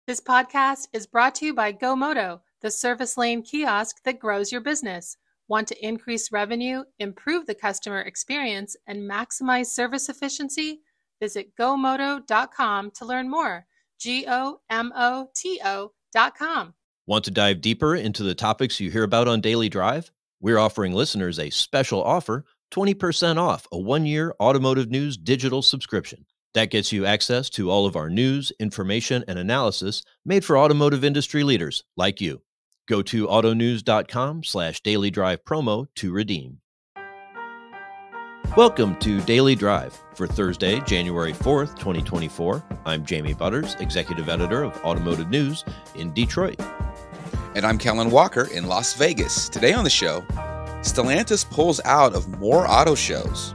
This podcast is brought to you by GoMoto, the service lane kiosk that grows your business. Want to increase revenue, improve the customer experience, and maximize service efficiency? Visit GoMoto.com to learn more. GoMoto.com. Want to dive deeper into the topics you hear about on Daily Drive? We're offering listeners a special offer, 20% off a one-year Automotive News digital subscription. That gets you access to all of our news, information, and analysis made for automotive industry leaders like you. Go to autonews.com/Daily Drive promo to redeem. Welcome to Daily Drive for Thursday, January 4th, 2024. I'm Jamie Butters, Executive Editor of Automotive News in Detroit. And I'm Kellen Walker in Las Vegas. Today on the show, Stellantis pulls out of more auto shows.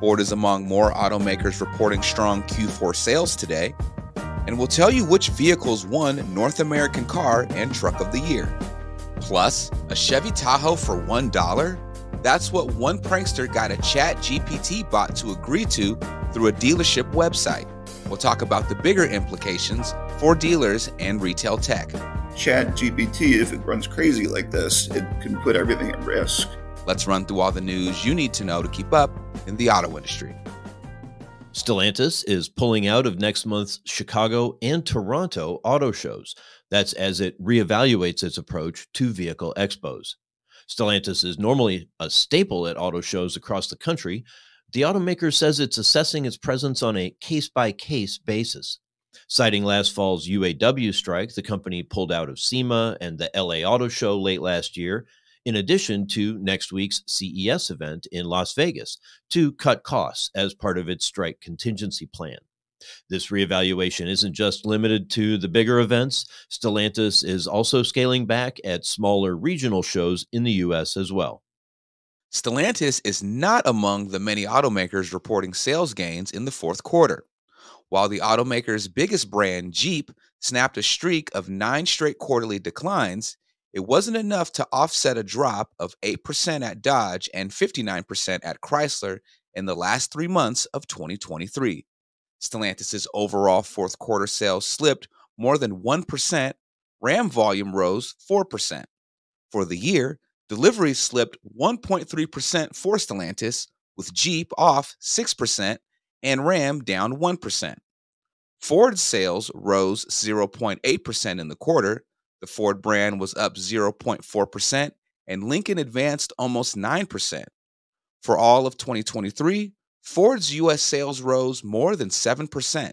Ford is among more automakers reporting strong Q4 sales today. And we'll tell you which vehicles won North American Car and Truck of the Year. Plus, a Chevy Tahoe for $1? That's what one prankster got a ChatGPT bot to agree to through a dealership website. We'll talk about the bigger implications for dealers and retail tech. ChatGPT, if it runs crazy like this, it can put everything at risk. Let's run through all the news you need to know to keep up in the auto industry. Stellantis is pulling out of next month's Chicago and Toronto auto shows. That's as it reevaluates its approach to vehicle expos. Stellantis is normally a staple at auto shows across the country. The automaker says it's assessing its presence on a case-by-case basis. Citing last fall's UAW strike, the company pulled out of SEMA and the LA Auto Show late last year, in addition to next week's CES event in Las Vegas, to cut costs as part of its strike contingency plan. This reevaluation isn't just limited to the bigger events. Stellantis is also scaling back at smaller regional shows in the U.S. as well. Stellantis is not among the many automakers reporting sales gains in the fourth quarter. While the automaker's biggest brand, Jeep, snapped a streak of 9 straight quarterly declines, it wasn't enough to offset a drop of 8% at Dodge and 59% at Chrysler in the last 3 months of 2023. Stellantis' overall fourth quarter sales slipped more than 1%. Ram volume rose 4%. For the year, deliveries slipped 1.3% for Stellantis, with Jeep off 6% and Ram down 1%. Ford sales rose 0.8% in the quarter. The Ford brand was up 0.4%, and Lincoln advanced almost 9%. For all of 2023, Ford's U.S. sales rose more than 7%.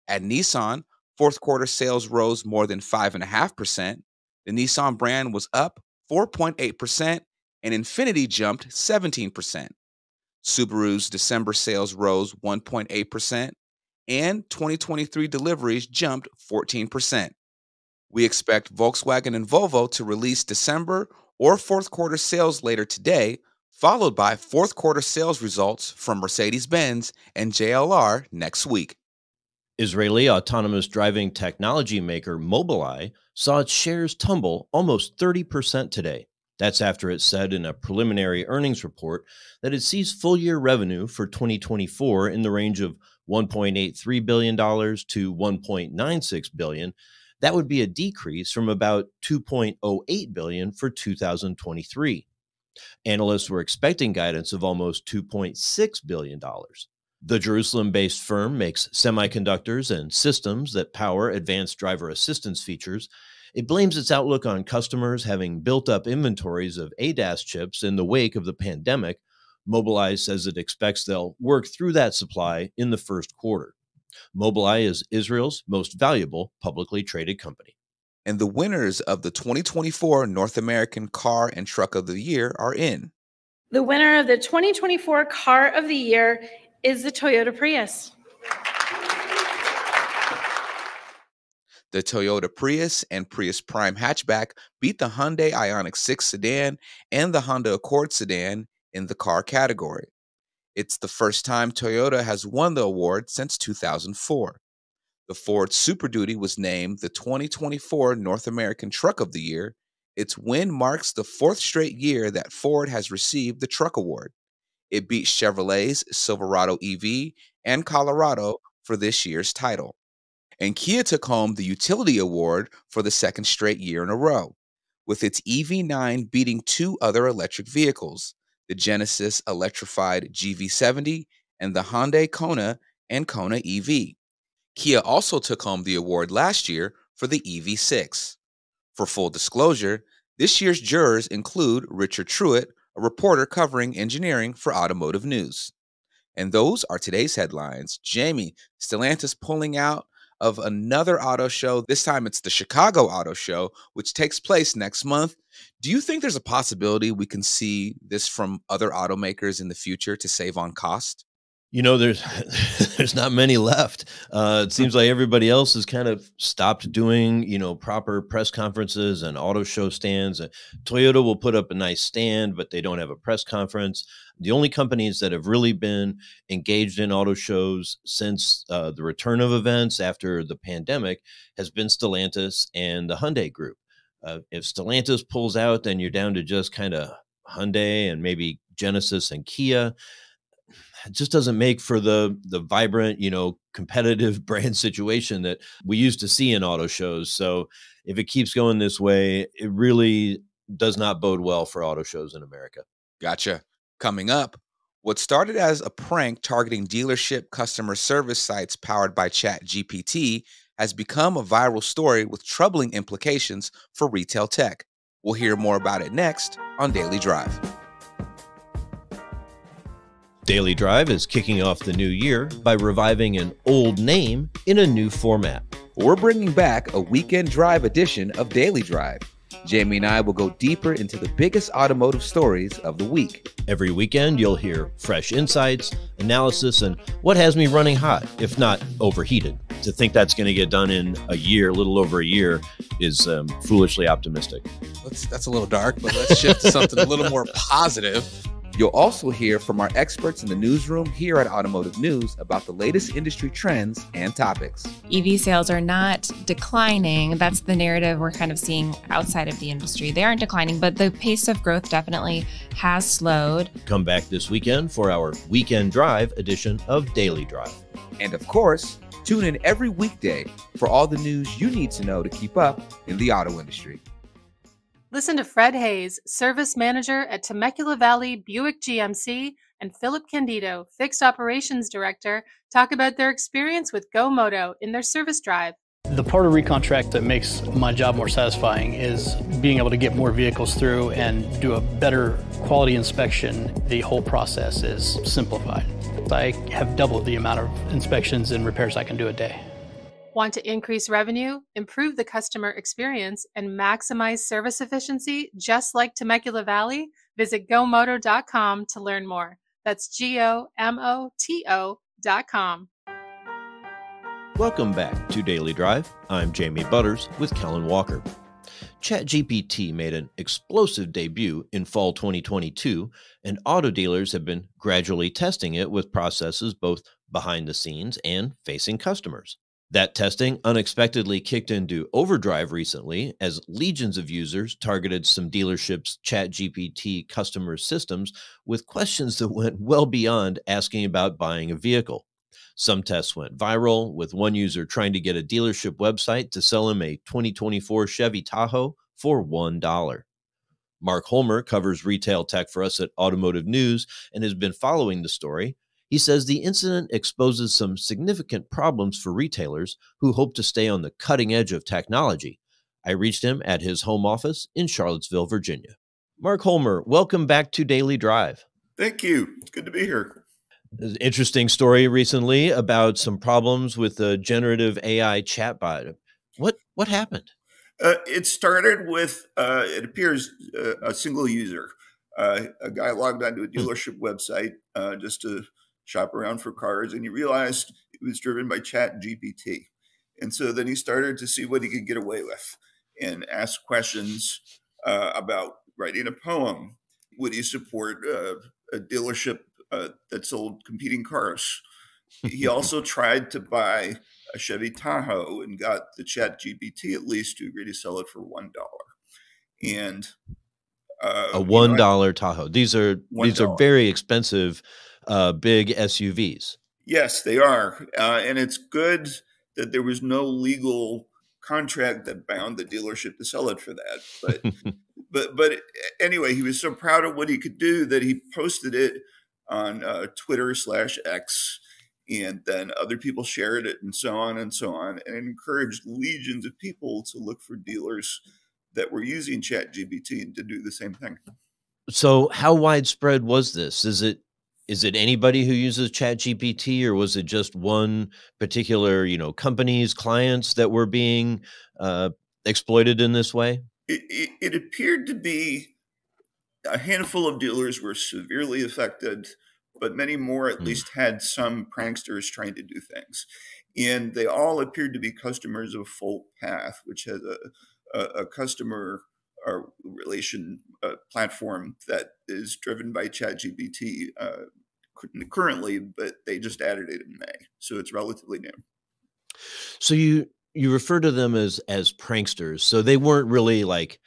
At Nissan, fourth quarter sales rose more than 5.5%. The Nissan brand was up 4.8%, and Infiniti jumped 17%. Subaru's December sales rose 1.8%, and 2023 deliveries jumped 14%. We expect Volkswagen and Volvo to release December or fourth quarter sales later today, followed by fourth quarter sales results from Mercedes-Benz and JLR next week. Israeli autonomous driving technology maker Mobileye saw its shares tumble almost 30% today. That's after it said in a preliminary earnings report that it sees full-year revenue for 2024 in the range of $1.83 billion to $1.96 billion. That would be a decrease from about $2.08 billion for 2023. Analysts were expecting guidance of almost $2.6 billion. The Jerusalem-based firm makes semiconductors and systems that power advanced driver assistance features. It blames its outlook on customers having built up inventories of ADAS chips in the wake of the pandemic. Mobileye says it expects they'll work through that supply in the first quarter. Mobileye is Israel's most valuable publicly traded company. And the winners of the 2024 North American Car and Truck of the Year are in. The winner of the 2024 Car of the Year is the Toyota Prius. The Toyota Prius and Prius Prime hatchback beat the Hyundai Ioniq 6 sedan and the Honda Accord sedan in the car category. It's the first time Toyota has won the award since 2004. The Ford Super Duty was named the 2024 North American Truck of the Year. Its win marks the 4th straight year that Ford has received the Truck Award. It beat Chevrolet's Silverado EV and Colorado for this year's title. And Kia took home the Utility Award for the second straight year in a row, with its EV9 beating two other electric vehicles, the Genesis electrified GV70 and the Hyundai Kona and Kona EV. Kia also took home the award last year for the EV6. For full disclosure, this year's jurors include Richard Truitt, a reporter covering engineering for Automotive News. And those are today's headlines. Jamie, Stellantis pulling out of another auto show. This time it's the Chicago Auto Show, which takes place next month. Do you think there's a possibility we can see this from other automakers in the future to save on cost? You know, there's not many left. It seems like everybody else has kind of stopped doing, proper press conferences and auto show stands. Toyota will put up a nice stand, but they don't have a press conference. The only companies that have really been engaged in auto shows since the return of events after the pandemic has been Stellantis and the Hyundai Group. If Stellantis pulls out, then you're down to just kind of Hyundai and maybe Genesis and Kia. It just doesn't make for the vibrant, competitive brand situation that we used to see in auto shows. So if it keeps going this way, it really does not bode well for auto shows in America. Gotcha. Coming up, what started as a prank targeting dealership customer service sites powered by ChatGPT has become a viral story with troubling implications for retail tech. We'll hear more about it next on Daily Drive. Daily Drive is kicking off the new year by reviving an old name in a new format. We're bringing back a weekend drive edition of Daily Drive. Jamie and I will go deeper into the biggest automotive stories of the week. Every weekend, you'll hear fresh insights, analysis, and what has me running hot, if not overheated. To think that's going to get done in a year, a little over a year, is foolishly optimistic. That's a little dark, but let's shift to something a little more positive. You'll also hear from our experts in the newsroom here at Automotive News about the latest industry trends and topics. EV sales are not declining. That's the narrative we're kind of seeing outside of the industry. They aren't declining, but the pace of growth definitely has slowed. Come back this weekend for our Weekend Drive edition of Daily Drive. And of course, tune in every weekday for all the news you need to know to keep up in the auto industry. Listen to Fred Hayes, Service Manager at Temecula Valley Buick GMC, and Philip Candido, Fixed Operations Director, talk about their experience with Go Moto in their service drive. The part of recontract that makes my job more satisfying is being able to get more vehicles through and do a better quality inspection. The whole process is simplified. I have doubled the amount of inspections and repairs I can do a day. Want to increase revenue, improve the customer experience, and maximize service efficiency just like Temecula Valley? Visit gomoto.com to learn more. That's GOMOTO.com. Welcome back to Daily Drive. I'm Jamie Butters with Kellen Walker. ChatGPT made an explosive debut in fall 2022, and auto dealers have been gradually testing it with processes both behind the scenes and facing customers. That testing unexpectedly kicked into overdrive recently as legions of users targeted some dealerships' ChatGPT customer systems with questions that went well beyond asking about buying a vehicle. Some tests went viral, with one user trying to get a dealership website to sell him a 2024 Chevy Tahoe for $1. Mark Holmer covers retail tech for us at Automotive News and has been following the story. He says the incident exposes some significant problems for retailers who hope to stay on the cutting edge of technology. I reached him at his home office in Charlottesville, Virginia. Mark Holmer, welcome back to Daily Drive. Thank you. It's good to be here. There's an interesting story recently about some problems with the generative AI chatbot. What happened? It started with, it appears, a single user. A guy logged onto a dealership website just to shop around for cars, and he realized it was driven by ChatGPT. And so then he started to see what he could get away with and ask questions about writing a poem. Would he support a dealership that sold competing cars? He also tried to buy a Chevy Tahoe and got the ChatGPT at least to agree to sell it for $1. And a $1 Tahoe. These are very expensive, big SUVs. Yes, they are. And it's good that there was no legal contract that bound the dealership to sell it for that. But anyway, he was so proud of what he could do that he posted it on Twitter/X, and then other people shared it, and so on and so on, and it encouraged legions of people to look for dealers that were using ChatGPT to do the same thing. So how widespread was this? Is it anybody who uses ChatGPT, or was it just one particular, companies, clients that were being exploited in this way? It appeared to be a handful of dealers were severely affected, but many more at least had some pranksters trying to do things. And they all appeared to be customers of Full Path, which has a customer relation platform that is driven by ChatGPT currently, but they just added it in May. So it's relatively new. So you refer to them as pranksters. So they weren't really like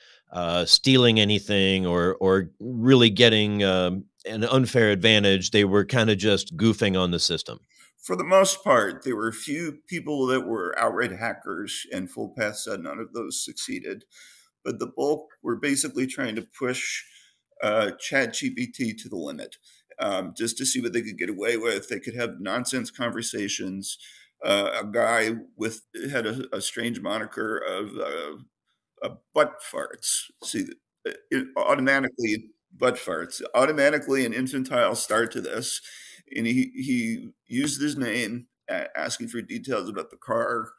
stealing anything or really getting an unfair advantage. They were kind of just goofing on the system. For the most part, there were a few people that were outright hackers, and Full Path said none of those succeeded. But the bulk were basically trying to push ChatGPT to the limit, just to see what they could get away with. They could have nonsense conversations. A guy had a strange moniker of butt farts. See, automatically butt farts, automatically an infantile start to this. And he used his name, asking for details about the car.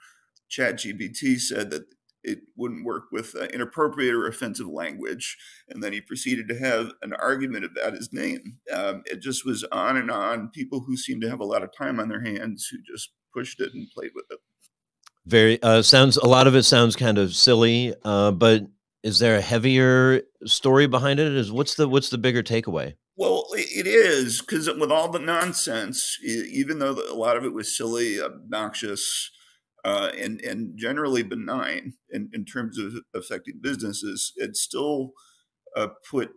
ChatGPT said that it wouldn't work with inappropriate or offensive language. And then he proceeded to have an argument about his name. It just was on and on. People who seemed to have a lot of time on their hands who just pushed it and played with it. A lot of it sounds kind of silly, but is there a heavier story behind it? What's the bigger takeaway? Well, it is, because with all the nonsense, even though a lot of it was silly, obnoxious, and generally benign in terms of affecting businesses, it still put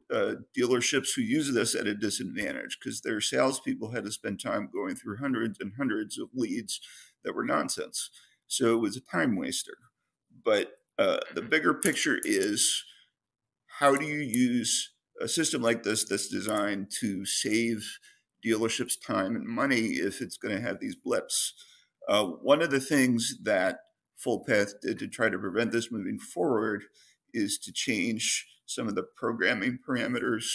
dealerships who use this at a disadvantage, because their salespeople had to spend time going through hundreds and hundreds of leads that were nonsense. So it was a time waster. But the bigger picture is, how do you use a system like this that's designed to save dealerships time and money if it's going to have these blips? One of the things that Full Path did to try to prevent this moving forward is to change some of the programming parameters,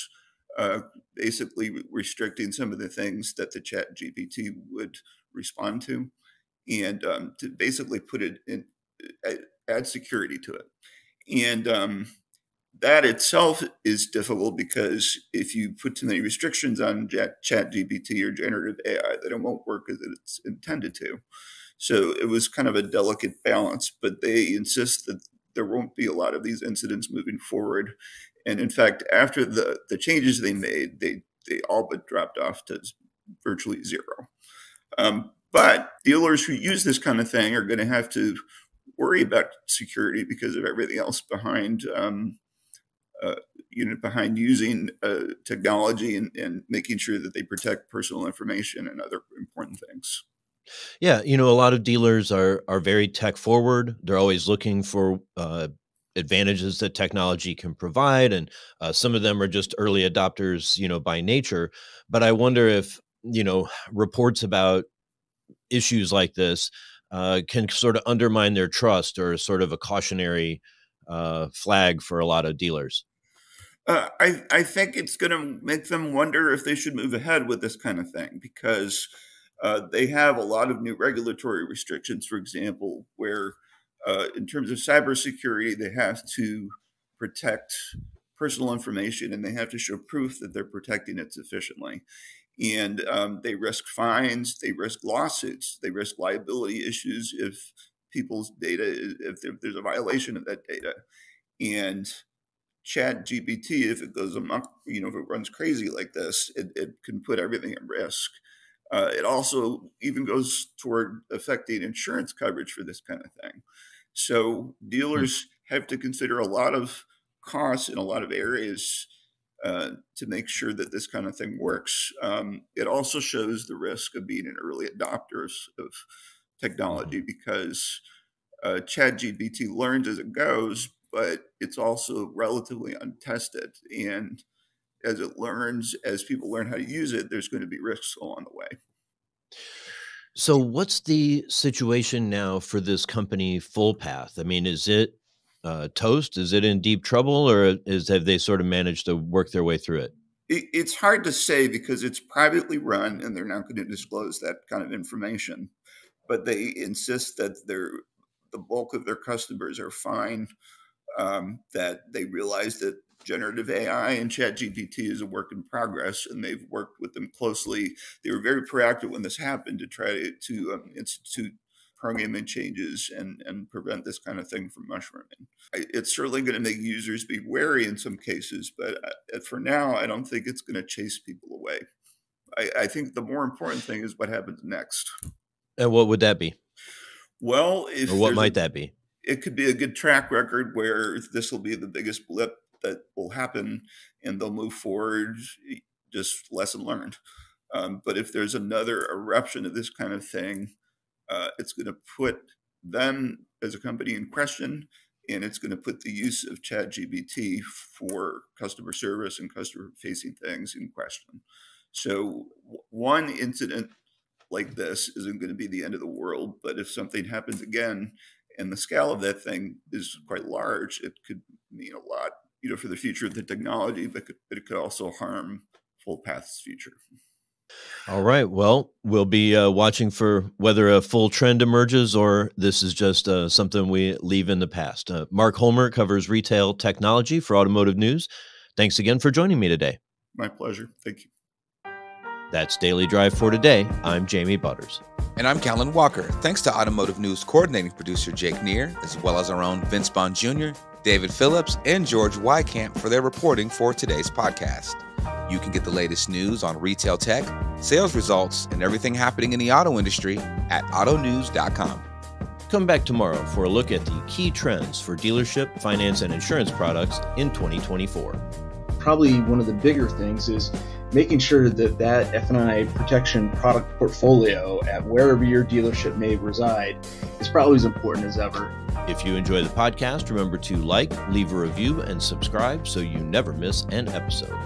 basically restricting some of the things that the ChatGPT would respond to, and to basically put it in, add security to it. And that itself is difficult, because if you put too many restrictions on ChatGPT or generative AI, then it won't work as it's intended to. So it was kind of a delicate balance, but they insist that there won't be a lot of these incidents moving forward. And in fact, after the changes they made, they all but dropped off to virtually zero. But dealers who use this kind of thing are going to have to worry about security because of everything else behind behind using technology and making sure that they protect personal information and other important things. Yeah, a lot of dealers are very tech forward. They're always looking for advantages that technology can provide, and some of them are just early adopters, by nature. But I wonder if reports about issues like this can sort of undermine their trust, or sort of a cautionary flag for a lot of dealers. I think it's going to make them wonder if they should move ahead with this kind of thing, because they have a lot of new regulatory restrictions, for example, where in terms of cybersecurity, they have to protect personal information, and they have to show proof that they're protecting it sufficiently. And they risk fines, they risk lawsuits, they risk liability issues if people's data, if there's a violation of that data. And ChatGPT, if it goes amok, if it runs crazy like this, it can put everything at risk. It also even goes toward affecting insurance coverage for this kind of thing. So dealers have to consider a lot of costs in a lot of areas to make sure that this kind of thing works. It also shows the risk of being an early adopter of technology because ChatGPT learns as it goes, but it's also relatively untested. And as it learns, as people learn how to use it, there's going to be risks along the way. So what's the situation now for this company, FullPath? I mean, is it toast? Is it in deep trouble, or have they sort of managed to work their way through it? It's hard to say because it's privately run and they're not going to disclose that kind of information. But they insist that the bulk of their customers are fine, that they realize that generative AI and ChatGPT is a work in progress, and they've worked with them closely. They were very proactive when this happened to try to institute programming changes and prevent this kind of thing from mushrooming. It's certainly going to make users be wary in some cases, but for now, I don't think it's going to chase people away. I think the more important thing is what happens next. And what would that be? Well, or what might that be? It could be a good track record where this will be the biggest blip that will happen and they'll move forward, just lesson learned. But if there's another eruption of this kind of thing, it's going to put them as a company in question, and it's going to put the use of ChatGPT for customer service and customer-facing things in question. So one incident like this isn't going to be the end of the world, but if something happens again, and the scale of that thing is quite large, it could mean a lot, for the future of the technology, but it could also harm FullPath's future. All right. Well, we'll be watching for whether a full trend emerges or this is just something we leave in the past. Mark Holmer covers retail technology for Automotive News. Thanks again for joining me today. My pleasure. Thank you. That's Daily Drive for today. I'm Jamie Butters. And I'm Callan Walker. Thanks to Automotive News coordinating producer Jake Neer, as well as our own Vince Bond Jr., David Phillips, and George Wycamp for their reporting for today's podcast. You can get the latest news on retail tech, sales results, and everything happening in the auto industry at autonews.com. Come back tomorrow for a look at the key trends for dealership, finance, and insurance products in 2024. Probably one of the bigger things is making sure that F&I protection product portfolio at wherever your dealership may reside is probably as important as ever. If you enjoy the podcast, remember to like, leave a review, and subscribe so you never miss an episode.